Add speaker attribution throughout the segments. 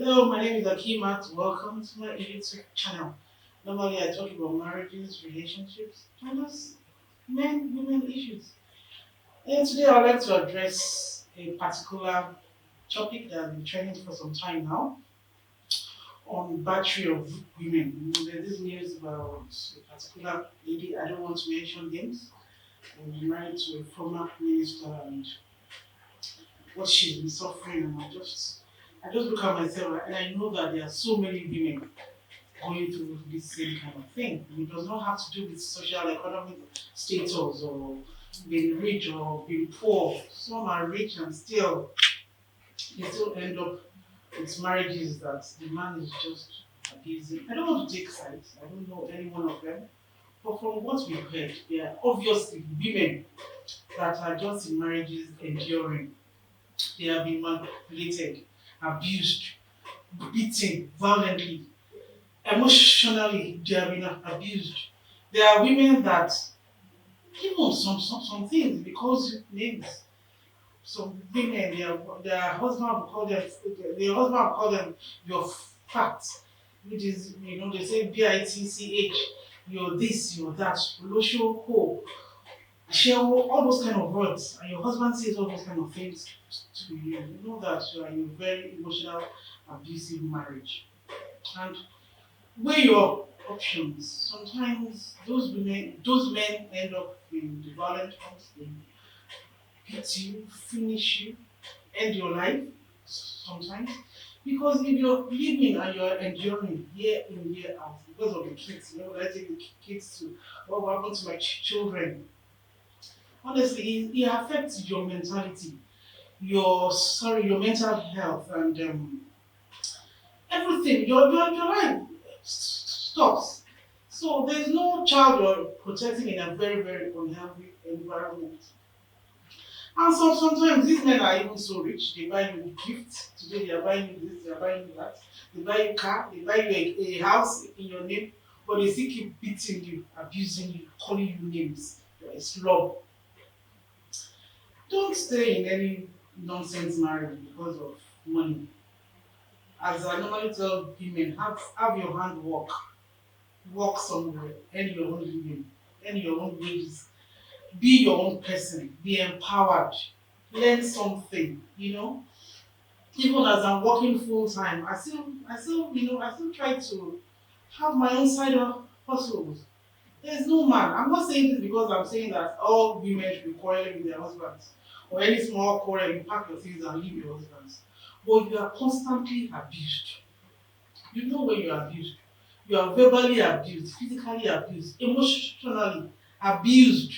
Speaker 1: Hello, my name is Akimat. Welcome to my YouTube channel. Normally, I talk about marriages, relationships, and just women issues. And today, I'd like to address a particular topic that has been trending for some time now on battery of women. There's this news about a particular lady. I don't want to mention names. Was married to a former minister, and what she's been suffering, and I just look at myself and I know that there are so many women going through this same kind of thing. And it does not have to do with social economic status or being rich or being poor. Some are rich and still they still end up with marriages that the man is just abusing. I don't want to take sides. I don't know any one of them. But from what we've heard, there are obviously women that are just in marriages enduring. They have been manipulated, abused, beaten violently, emotionally they have been abused. There are women that even some things because names. Some women their husband will call them your fat, which is they say bitch, you're this, you're that, Olosho ho, Ashewo, all those kind of words, and your husband says all those kind of things to you. You know that you are in a very emotional, abusive marriage. And weigh your options. Sometimes those men end up in the violent homes, they beat you, finish you, end your life sometimes. Because if you're living and you're enduring year in, year out because of the kids, let's take the kids to what will happen to my children. Honestly, it affects your mentality, your mental health, and everything. Your life stops. So there's no child you're protecting in a very, very unhealthy environment. And sometimes these men are even so rich, they buy you gifts. Today they are buying you this, they are buying you that. They buy you a car, they buy you a house in your name, but they still keep beating you, abusing you, calling you names. You're a slob. Don't stay in any nonsense marriage because of money. As I normally tell women, have your hand work somewhere, earn your own living, earn your own wages, be your own person, be empowered, learn something, Even as I'm working full time, I still try to have my own side of hustles. There's no man. I'm not saying this because I'm saying that all women should be quarreling with their husbands. Or any small quarrel, you pack your things and leave your husbands. But you are constantly abused. You know when you are abused. You are verbally abused, physically abused, emotionally abused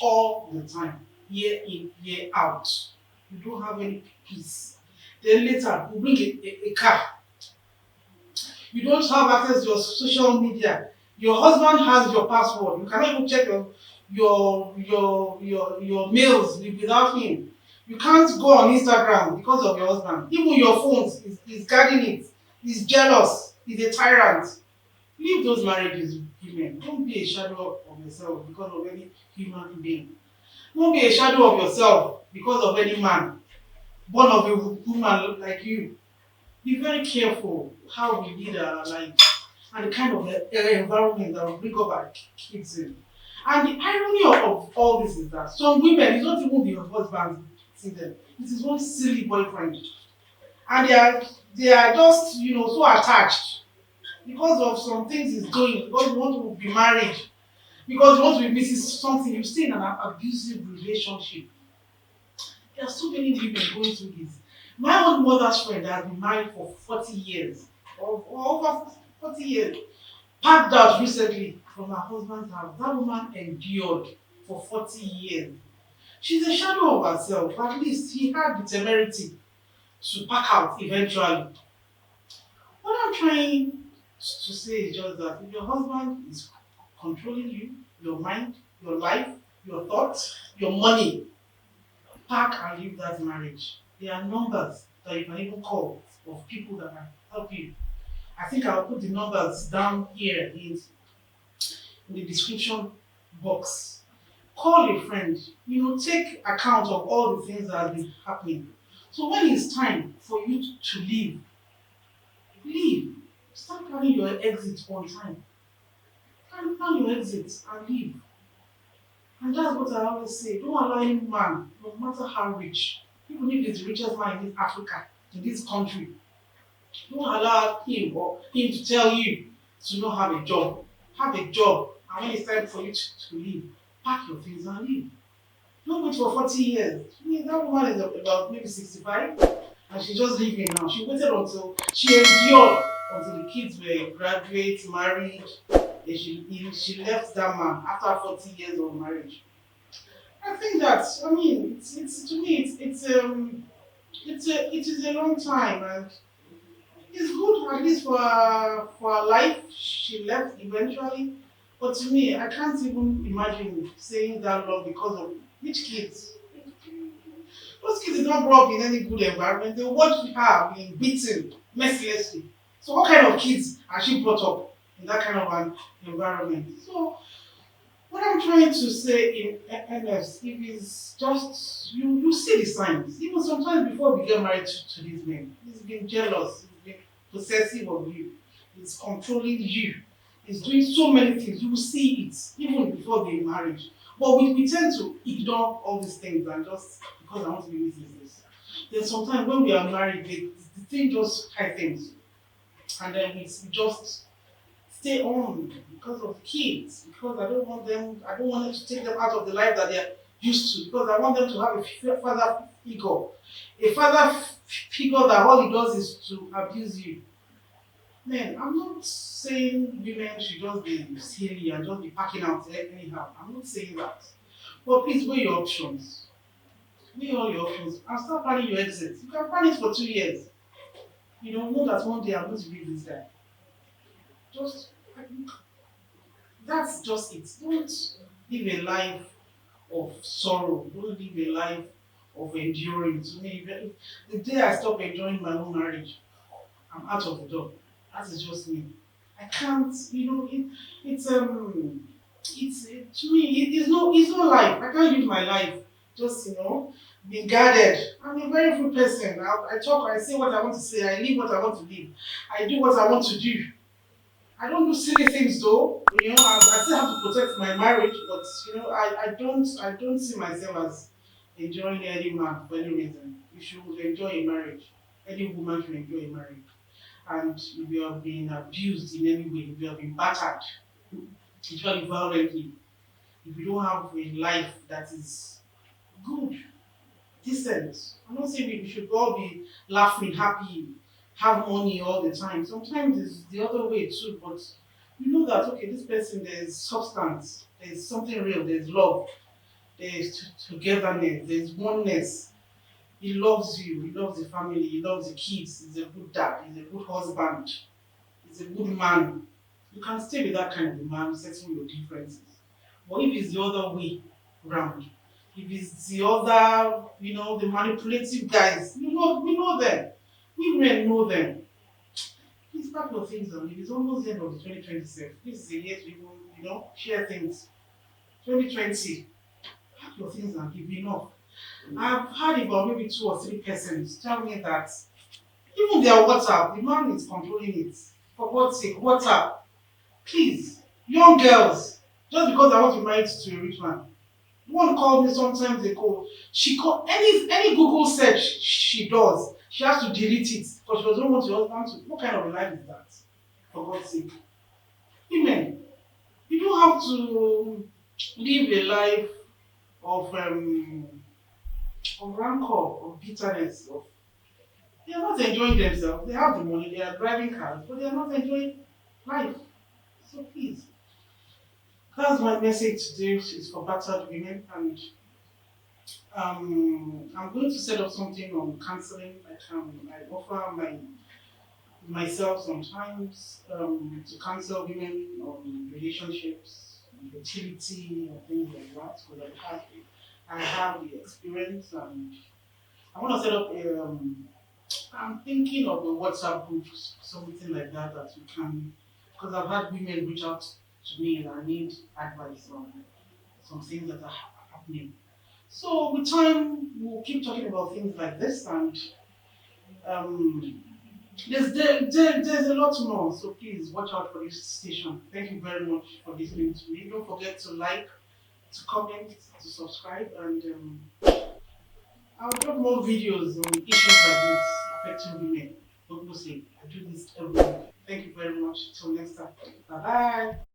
Speaker 1: all the time, year in, year out. You don't have any peace. Then later, you bring a car. You don't have access to your social media. Your husband has your password. You cannot even check your mails without him. You can't go on Instagram because of your husband. Even your phones is guarding it. He's jealous. He's a tyrant. Leave those marriages, women. Don't be a shadow of yourself because of any human being. Don't be a shadow of yourself because of any man born of a woman like you. Be very careful how we lead our life and the kind of environment that we bring up our kids in. And the irony of all this is that some women, it's not even the husband see them, it is one silly boyfriend. And they are just so attached because of some things he's doing, because you want to be married, because you want to be Mrs. Something, you stay in an abusive relationship. There are so many women going through this. My own mother's friend has been married for 40 years, or over 40 years, packed out recently from her husband's house. That woman endured for 40 years. She's a shadow of herself, but at least he had the temerity to pack out eventually. What I'm trying to say is just that if your husband is controlling you, your mind, your life, your thoughts, your money, pack and leave that marriage. There are numbers that you can even call of people that can help you. I think I'll put the numbers down here in the description box. Call a friend, take account of all the things that have been happening. So when it's time for you to leave Leave. Start planning your exit on time. Plan your exit and leave. And that's what I always say. Don't allow any man, no matter how rich, even if he's the richest man in this Africa, in this country, don't allow him or him to tell you to not have a job. Have a job. And when it's time for you to leave, pack your things and leave. Don't wait for 40 years. I mean, that woman is about maybe 65 and she's just leaving now. She waited until she endured until the kids were graduates, married. And she left that man after 40 years of marriage. I think that I mean it's to me it is a long time and it's good at least for her life. She left eventually. But to me, I can't even imagine staying that long because of which kids. Those kids did not grow up in any good environment. They watched her being beaten mercilessly. So what kind of kids are she brought up in that kind of an environment? So what I'm trying to say in NS, if it's just you see the signs. Even sometimes before we get married to these men, he's been jealous, he's been possessive of you, he's controlling you, he's doing so many things. You will see it even before the marriage. But we tend to ignore all these things and just because I want to be with this. Then sometimes when we are married, the thing just heightens and then we just stay on because of kids, because I don't want them to take them out of the life that they're used to, because I want them to have a father figure. A father figure that all he does is to abuse you. Man, I'm not saying women should just be silly and just be packing out anyhow. I'm not saying that. But please weigh your options. Weigh all your options and start planning your exit. You can plan it for 2 years. Know that one day I'm going to leave this guy. Just that's just it. Don't live a life of sorrow. Don't live a life of enduring. To me, the day I stop enjoying my own marriage, I'm out of the door. That is just me. I can't, to me, it's no life. I can't live my life just, being guarded. I'm a very free person. I talk, I say what I want to say, I live what I want to live, I do what I want to do. I don't do silly things though. I still have to protect my marriage, but I don't see myself as enjoying any man for any reason. You should enjoy a marriage. Any woman should enjoy a marriage. And if you have been abused in any way, if you have been battered, usually violently, if you don't have a life that is good, decent. I'm not saying we should all be laughing, happy, have money all the time. Sometimes it's the other way too, but you know that okay, this person there's substance, there's something real, there's love, there's togetherness, there's oneness. He loves you, he loves the family, he loves the kids, he's a good dad, he's a good husband, he's a good man. You can stay with that kind of a man, setting your differences. But if it's the other way round, if it's the other, the manipulative guys, we know them. We men know them. Please pack your things on. It is almost the end of the 2026. This is a year to even, share things. 2020, pack your things and give enough. I've had about maybe 2 or 3 persons tell me that even their WhatsApp, the man is controlling it. For God's sake, WhatsApp, please, young girls, just because I want to marry to a rich man. One called me sometimes ago. She called any Google search she does, she has to delete it because she doesn't want her husband to. What kind of a life is that? For God's sake. Women, you don't have to live a life of rancor, of bitterness, they are not enjoying themselves. They have the money, they are driving cars, but they are not enjoying life. So please. That's my message today. Is for battered women, and I'm going to set up something on counseling. I offer myself sometimes to counsel women on relationships, on fertility, and things like that. Because I have the experience, and I want to set up a. I'm thinking of a WhatsApp group, something like that that you can, because I've had women reach out to me and I need advice on some things that are happening. So with time, we'll keep talking about things like this, and um, There's a lot more, so please watch out for this station. Thank you very much for listening to me. Don't forget to like, to comment, to subscribe, and I'll drop more videos on issues like this affecting women. For goodness sake, I do this every week. Thank you very much. Till next time. Bye bye.